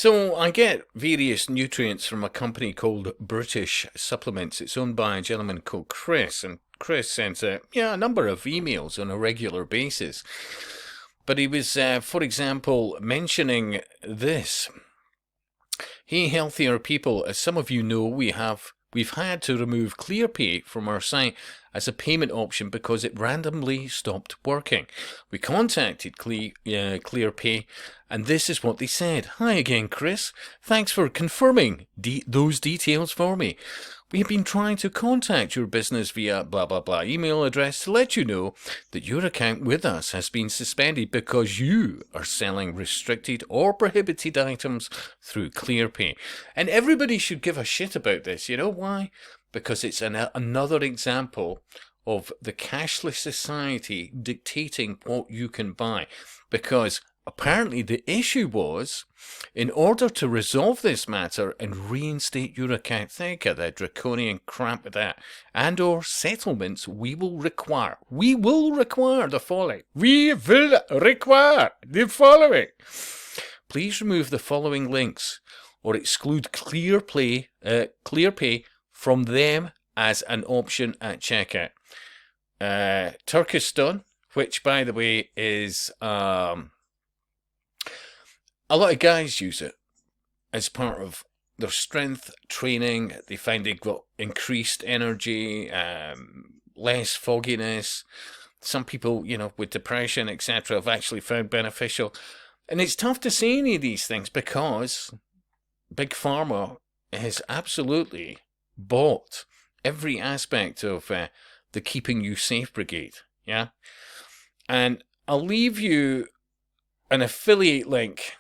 So I get various nutrients from a company called British Supplements. It's owned by a gentleman called Chris, and Chris sends a number of emails on a regular basis. But he was, for example, mentioning this. Hey, healthier people, as some of you know, we've had to remove ClearPay from our site as a payment option because it randomly stopped working. We contacted ClearPay, and this is what they said. Hi again, Chris. Thanks for confirming those details for me. We have been trying to contact your business via blah blah blah email address to let you know that your account with us has been suspended because you are selling restricted or prohibited items through ClearPay. And everybody should give a shit about this. You know why? Because it's another example of the cashless society dictating what you can buy. Because apparently the issue was, in order to resolve this matter and reinstate your account, think of the draconian crap of that, and or settlements, we will require the following. We will require the following. Please remove the following links or exclude ClearPay from them as an option at checkout. Turkestan, which by the way is a lot of guys use it as part of their strength training. They find they've got increased energy, less fogginess. Some people, with depression, etc., have actually found beneficial. And it's tough to say any of these things because Big Pharma has absolutely bought every aspect of the Keeping You Safe Brigade. Yeah? And I'll leave you an affiliate link.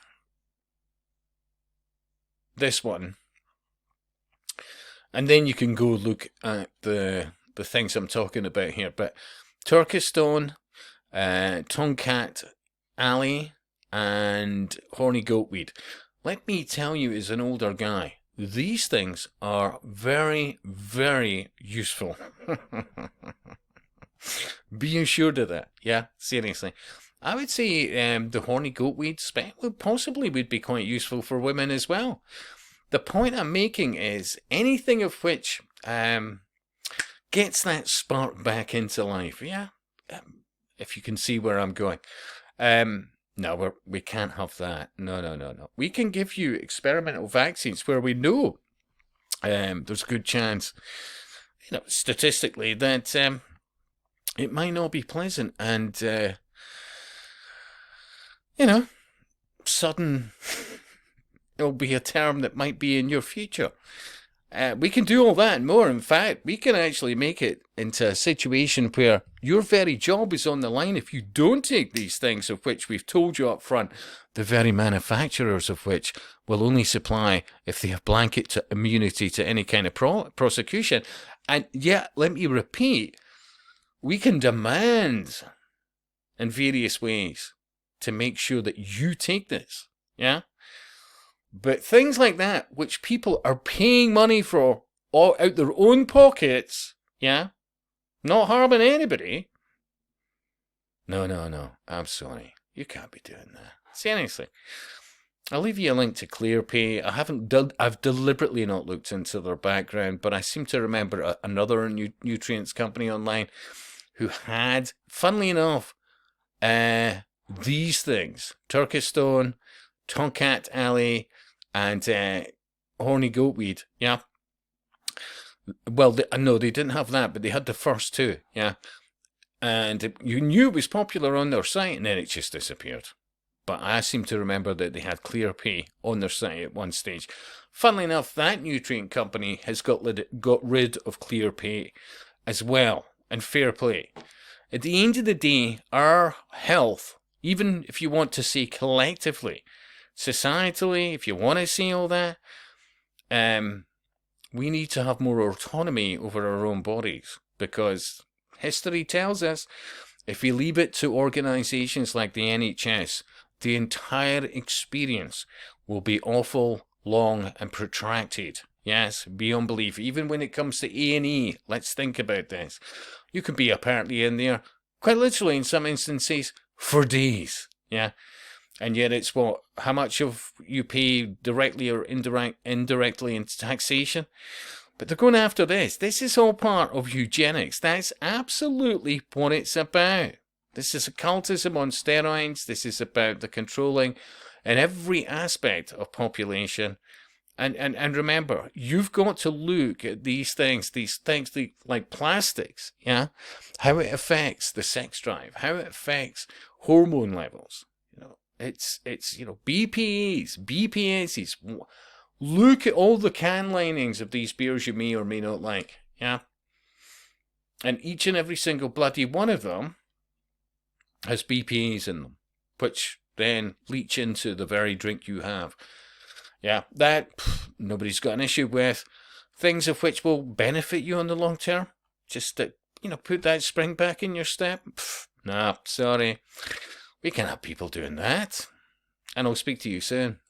This one, and then you can go look at the things I'm talking about here. But Turkestan, Tonkat Alley, and Horny Goatweed. Let me tell you, as an older guy, these things are very, very useful. Be assured of that. Yeah, seriously. I would say the horny goatweed possibly would be quite useful for women as well. The point I'm making is anything of which gets that spark back into life. Yeah, if you can see where I'm going. No, we can't have that. No. We can give you experimental vaccines where we know there's a good chance, statistically, that it might not be pleasant and sudden, it'll be a term that might be in your future. We can do all that and more. In fact, we can actually make it into a situation where your very job is on the line if you don't take these things of which we've told you up front, the very manufacturers of which will only supply if they have blanket immunity to any kind of prosecution. And yet, let me repeat, we can demand in various ways to make sure that you take this, yeah? But things like that, which people are paying money for all out their own pockets, yeah? Not harming anybody. No, I'm sorry. You can't be doing that. Seriously. I'll leave you a link to ClearPay. I've deliberately not looked into their background, but I seem to remember another nutrients company online who had, funnily enough, these things, Turkestan, Tonkat Alley, and Horny Goatweed, yeah. Well, no, they didn't have that, but they had the first two, yeah. And you knew it was popular on their site, and then it just disappeared. But I seem to remember that they had ClearPay on their site at one stage. Funnily enough, that nutrient company has got rid of ClearPay as well, and fair play. At the end of the day, our health, even if you want to say collectively, societally, if you want to say all that, we need to have more autonomy over our own bodies, because history tells us if we leave it to organisations like the NHS, the entire experience will be awful, long and protracted. Yes, beyond belief. Even when it comes to A&E, let's think about this. You could be apparently in there, quite literally in some instances, for days. Yeah. And yet it's what? How much of you pay directly or indirectly in taxation? But they're going after this. This is all part of eugenics. That's absolutely what it's about. This is occultism on steroids. This is about the controlling in every aspect of population. And remember, you've got to look at these things like plastics, yeah? How it affects the sex drive, how it affects hormone levels. It's BPAs, BPSs. Look at all the can linings of these beers you may or may not like, yeah? And each and every single bloody one of them has BPAs in them, which then leach into the very drink you have. Yeah, that nobody's got an issue with. Things of which will benefit you in the long term. Just to, put that spring back in your step. Nah, sorry. We can't have people doing that. And I'll speak to you soon.